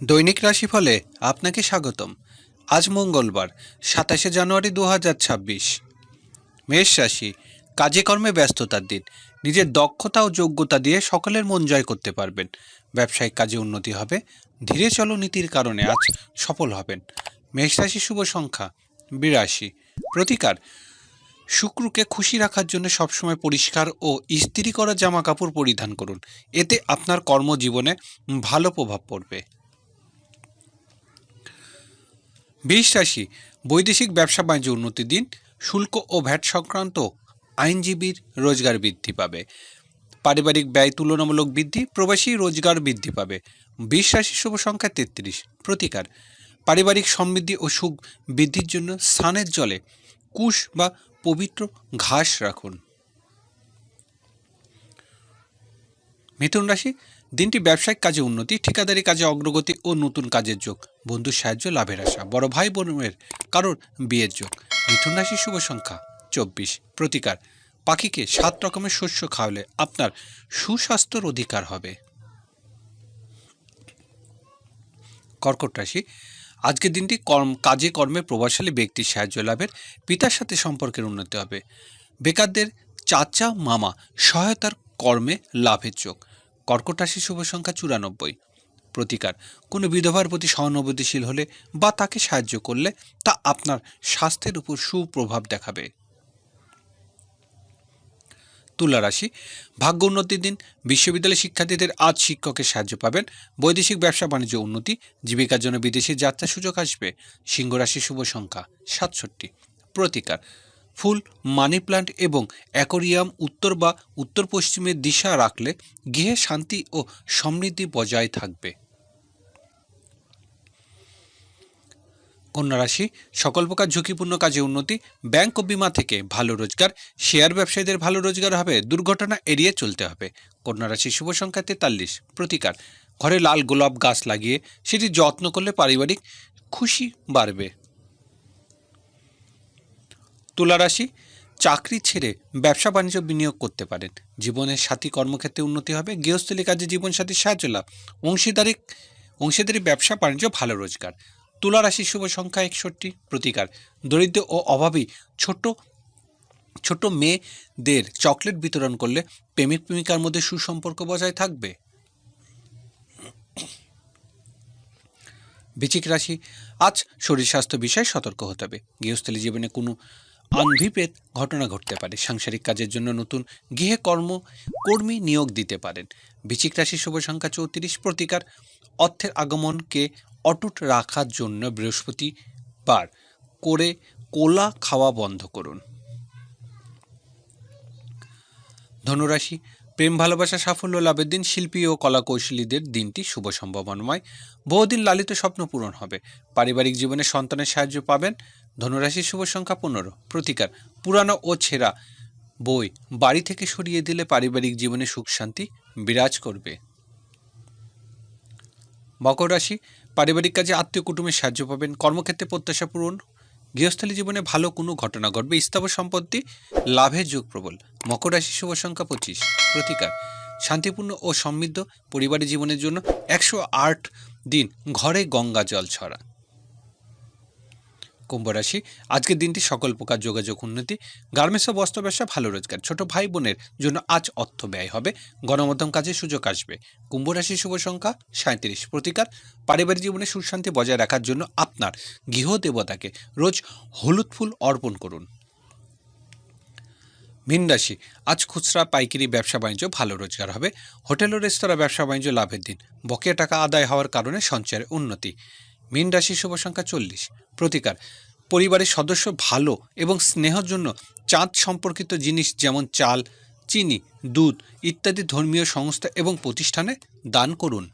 দৈনিক রাশিফলে আপনাকে স্বাগতম। আজ মঙ্গলবার ২৭শে জানুয়ারি ২০২৬। মেষ রাশি, কাজে কর্মে ব্যস্ততার দিন। নিজের দক্ষতা ও যোগ্যতা দিয়ে সকলের মন জয় করতে পারবেন। ব্যবসায়িক কাজে উন্নতি হবে। ধীরে চলো নীতির কারণে আজ সফল হবেন। মেষ রাশি শুভ সংখ্যা ৮২। প্রতিকার, শুক্রকে খুশি রাখার জন্য সবসময় পরিষ্কার ও ইস্ত্রি করা জামা কাপড় পরিধান করুন। এতে আপনার কর্মজীবনে ভালো প্রভাব পড়বে। বৃষ রাশি, বৈদেশিক ব্যবসা বাণিজ্য উন্নতির দিন। শুল্ক ও ভ্যাট সংক্রান্ত আইনজীবীর রোজগার বৃদ্ধি পাবে। পারিবারিক ব্যয় তুলনামূলক বৃদ্ধি, প্রবাসী রোজগার বৃদ্ধি পাবে। বৃষ রাশি শুভ সংখ্যা ৩৩। প্রতিকার, পারিবারিক সমৃদ্ধি ও সুখ বৃদ্ধির জন্য স্নানের জলে কুশ বা পবিত্র ঘাস রাখুন। মিথুন রাশি, দিনটি ব্যবসায়িক কাজে উন্নতি, ঠিকাদারি কাজে অগ্রগতি ও নতুন কাজের যোগ। বন্ধুর সাহায্য, লাভের আশা। বড় ভাই বোনের কারোর বিয়ের যোগ। মিথুন রাশি শুভ সংখ্যা ২৪। প্রতিকার, পাখিকে ৭ রকমের শস্য খাওয়ালে আপনার সুস্বাস্থ্যর অধিকার হবে। কর্কট রাশি, আজকের দিনটি কাজে কর্মে প্রভাবশালী ব্যক্তির সাহায্য লাভের। পিতার সাথে সম্পর্কের উন্নতি হবে। বেকারদের চাচা মামা সহায়তার কর্মে লাভের যোগ। কর্কট রাশি শুভ সংখ্যা ৯৪। প্রতিকার, কোনো বিধবার প্রতি সহানুভূতিশীল হলে বা তাকে সাহায্য করলে তা আপনার স্বাস্থ্যের উপর সুপ্রভাব দেখাবে। তুলা রাশি, ভাগ্য উন্নতির দিন। বিশ্ববিদ্যালয় শিক্ষার্থীদের আজ শিক্ষকের সাহায্য পাবেন। বৈদেশিক ব্যবসা বাণিজ্য উন্নতি, জীবিকার জন্য বিদেশে যাত্রার সুযোগ আসবে। সিংহ রাশি শুভ সংখ্যা ৬৭। প্রতিকার, ফুল, মানি প্লান্ট এবং অ্যাকোরিয়াম উত্তর বা উত্তর পশ্চিমের দিশা রাখলে গৃহে শান্তি ও সমৃদ্ধি বজায় থাকবে। কন্যা রাশি, সকল প্রকার ঝুঁকিপূর্ণ কাজে উন্নতি। ব্যাংক ও বিমা থেকে ভালো রোজগার। শেয়ার ব্যবসায়ীদের ভালো রোজগার হবে। দুর্ঘটনা এড়িয়ে চলতে হবে। কন্যা রাশি শুভ সংখ্যা ৪৩। প্রতিকার, ঘরে লাল গোলাপ গাছ লাগিয়ে সেটি যত্ন করলে পারিবারিক খুশি বাড়বে। তুলা রাশি, চাকরি ছেড়ে ব্যবসা বাণিজ্য বিনিয়োগ করতে পারেন। জীবনের সাথী কর্মক্ষেত্রে উন্নতি হবে। গৃহস্থলী কাজে জীবনসাথীর সাহায্য লাভ। অংশীদারি ব্যবসা বাণিজ্য ভালো রোজগার। তুলা রাশি শুভ সংখ্যা ৬১। প্রতিকার, দরিদ্র ও অভাবী ছোট ছোট মেয়েদের চকলেট বিতরণ করলে প্রেমিক প্রেমিকার মধ্যে সুসম্পর্ক বজায় থাকবে। বৃশ্চিক রাশি, আজ শরীর স্বাস্থ্য বিষয়ে সতর্ক হতে হবে। গৃহস্থলী জীবনে কোনো আনভিপ্রেত ঘটনা ঘটতে পারে। সাংসারিক কাজের জন্য নতুন গৃহে কর্মী নিয়োগ দিতে পারেন। বৃশ্চিক রাশি শুভ সংখ্যা ৩৪। প্রতিকার, অর্থের আগমনকে অটুট রাখার জন্য বৃহস্পতিবার করে কোলা খাওয়া বন্ধ করুন। ধনুরাশি, প্রেম ভালোবাসা সাফল্য লাভের দিন। শিল্পী ও কলাকৌশলীদের দিনটি শুভ সম্ভাবনাময়। বহুদিন লালিত স্বপ্ন পূরণ হবে। পারিবারিক জীবনে সন্তানের সাহায্য পাবেন। ধনুরাশি শুভ সংখ্যা ১৫। প্রতিকার, পুরানো ও ছেঁড়া বই বাড়ি থেকে সরিয়ে দিলে পারিবারিক জীবনে সুখ শান্তি বিরাজ করবে। মকর রাশি, পারিবারিক কাজে আত্মীয় কুটুমের সাহায্য পাবেন। কর্মক্ষেত্রে প্রত্যাশা পূরণ। গৃহস্থলী জীবনে ভালো কোনো ঘটনা ঘটবে। স্থাবর সম্পত্তি লাভের যোগ প্রবল। মকর রাশি শুভ সংখ্যা ২৫। প্রতিকার, শান্তিপূর্ণ ও সমৃদ্ধ পরিবারের জীবনের জন্য ১০৮ দিন ঘরে গঙ্গা জল ছড়া। কুম্ভ রাশি, আজকের দিনটি সকল প্রকার যোগাযোগ উন্নতি। গার্মেন্টস ও বস্ত্র ব্যবসা ভালো রোজগার। ছোট ভাই বোনের জন্য আজ অর্থ ব্যয় হবে। গণমাধ্যম কাজে সুযোগ আসবে। কুম্ভ রাশি শুভ সংখ্যা ৩৭। প্রতিকার, পারিবারিক জীবনে সুশান্তি বজায় রাখার জন্য আপনার গৃহ দেবতাকে রোজ হলুদ ফুল অর্পণ করুন। মীন রাশি, আজ খুচরা পাইকারি ব্যবসা বাণিজ্য ভালো রোজগার হবে। হোটেল ও রেস্তোরাঁ ব্যবসা বাণিজ্য লাভের দিন। বকেয়া টাকা আদায় হওয়ার কারণে সঞ্চয়ের উন্নতি। মীন রাশি শুভ সংখ্যা ৪০। প্রতিকার, পরিবারের সদস্য ভালো এবং স্নেহর জন্য চাঁদ সম্পর্কিত জিনিস যেমন চাল, চিনি, দুধ ইত্যাদি ধর্মীয় সংস্থা এবং প্রতিষ্ঠানে দান করুন।